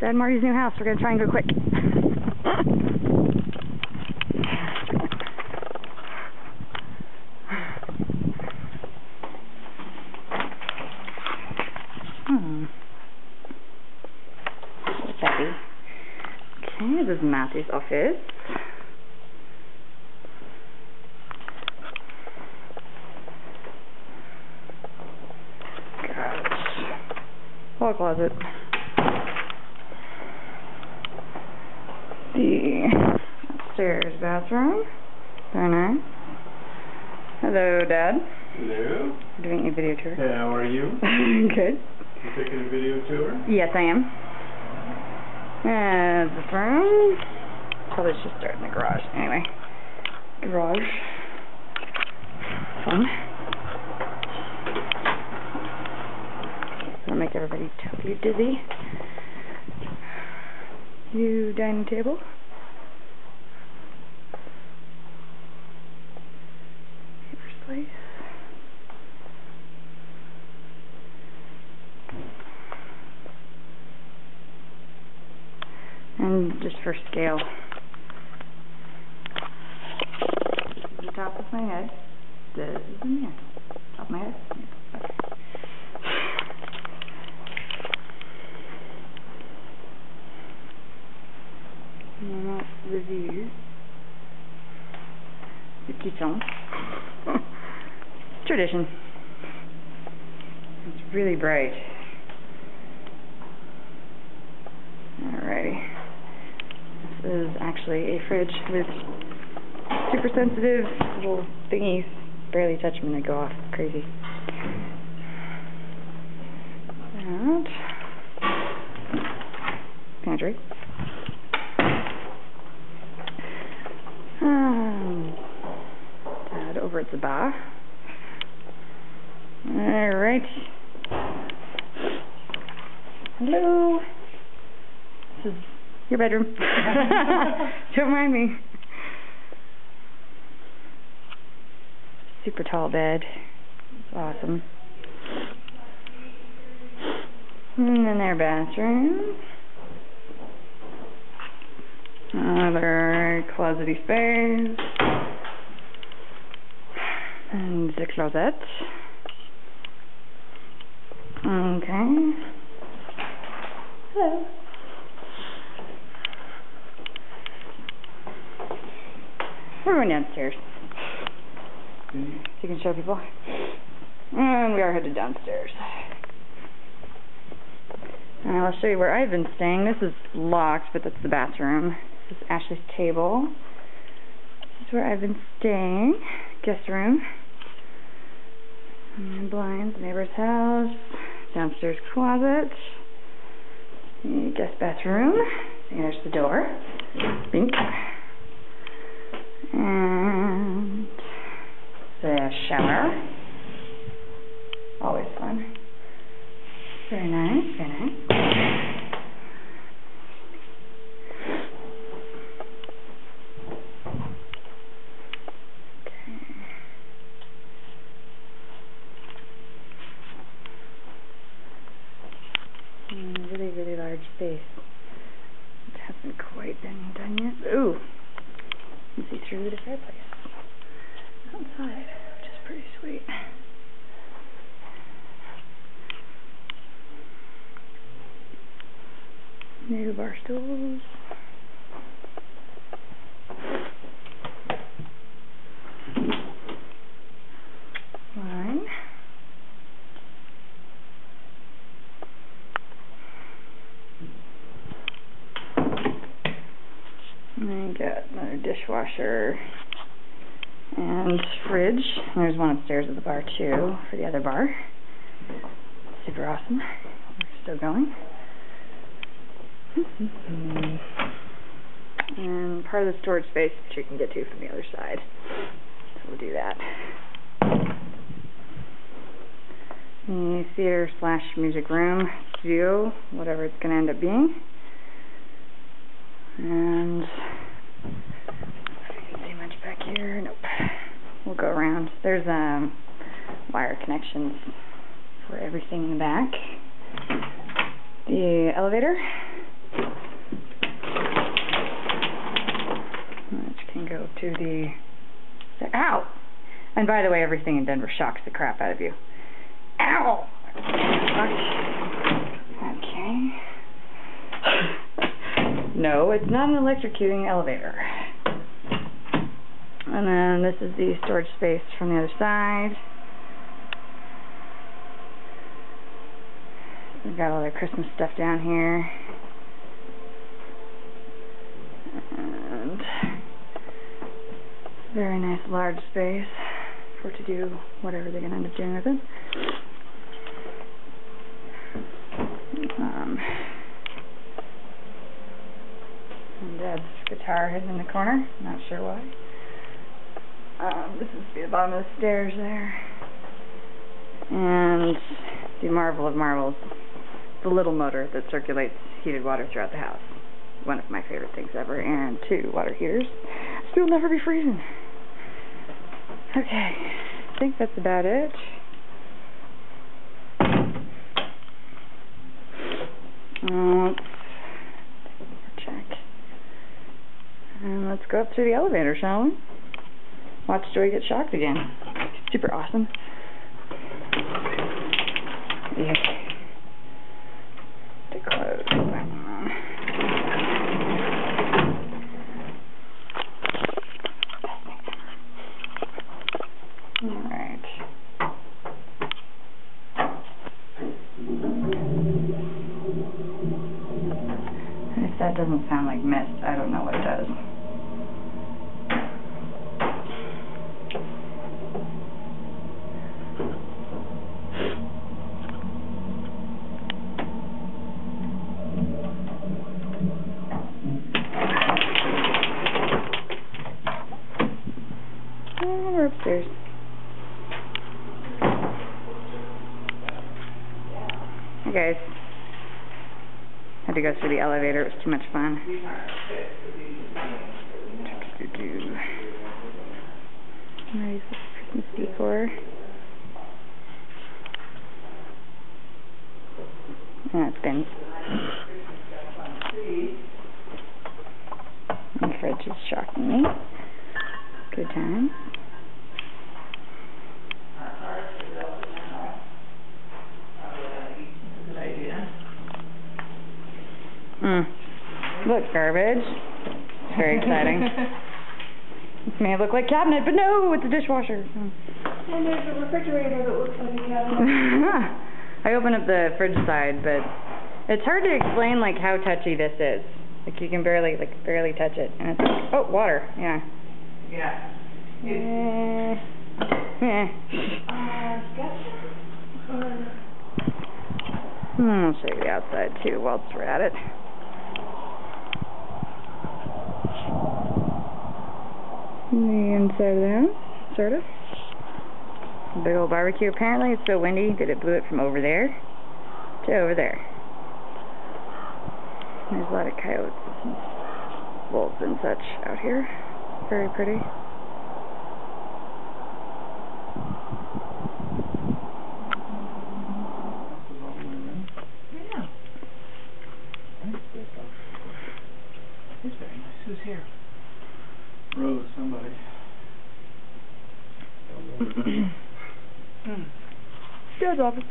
Dad Marty's new house. We're going to try and go quick. Happy. Okay, this is Matthew's office. Hall closet. The upstairs bathroom. Very nice. Hello, Dad. Hello. We're doing a video tour. Hey, how are you? Good. You taking a video tour? Yes, I am. And the room. Probably should start in the garage. Anyway, garage. Fun. That'll make everybody totally dizzy. New dining table. Neighbor's place. And just for scale, this is the top of my head. This is the mirror. Top of my head. Okay. And that's the view. The kitchen. Tradition. It's really bright. Alrighty. This is actually a fridge with super sensitive little thingies. Barely touch them and they go off. Crazy. And pantry. Dad over at the bar. Alright. Hello. This is your bedroom. Don't mind me. Super tall bed. It's awesome. And then their bathroom. Another closety space. And the closet. Okay. Hello. We're going downstairs. So you can show people. And we are headed downstairs. And I'll show you where I've been staying. This is locked, but that's the bathroom. This is Ashley's table. This is where I've been staying. Guest room. And blinds, neighbor's house. Downstairs closet. Guest bathroom. And there's the door. Bink. And the shower. Always fun. Very nice, very nice. Okay. Really, really large space. It hasn't quite been done yet. Ooh! You can see through the fireplace outside, which is pretty sweet. New bar stools. Line. And then got another dishwasher and fridge. And there's one upstairs at the bar too, for the other bar. Super awesome. We're still going. And part of the storage space that you can get to from the other side. So we'll do that. The theater / music room, studio, whatever it's going to end up being. And if you can see much back here, nope. We'll go around. There's wire connections for everything in the back. The elevator. to the... Ow! And by the way, everything in Denver shocks the crap out of you. Ow! Okay. No, it's not an electrocuting elevator. And then this is the storage space from the other side. We've got all their Christmas stuff down here. And very nice large space for to do whatever they're going to end up doing with it. And Dad's guitar is in the corner, not sure why. This is the bottom of the stairs there. And the marvel of marvels, the little motor that circulates heated water throughout the house. One of my favorite things ever. And 2 water heaters. So you'll never be freezing. Okay, I think that's about it. Let's check. And let's go up through the elevator, shall we? Watch Joy get shocked again. Super awesome. Yes. To close that one. Alright. If that doesn't sound like mist, I don't know what does. We're upstairs. Hey guys. Had to go through the elevator, it was too much fun. Nice Christmas decor. That's been. And the fridge is shocking me. Good times. Look, garbage. It's very exciting. This may look like cabinet, but no, it's a dishwasher. And there's a refrigerator that looks like a cabinet. I opened up the fridge side, but it's hard to explain like how touchy this is. Like you can barely touch it, and it's like, oh, water, yeah. Yeah. I'll show you the outside too whilst we're at it. The inside of the house, sort of. Big old barbecue. Apparently it's so windy that it blew it from over there to over there. There's a lot of coyotes and wolves and such out here. Very pretty. Yeah. It's very nice. Who's here? Rose, somebody. Dad's office.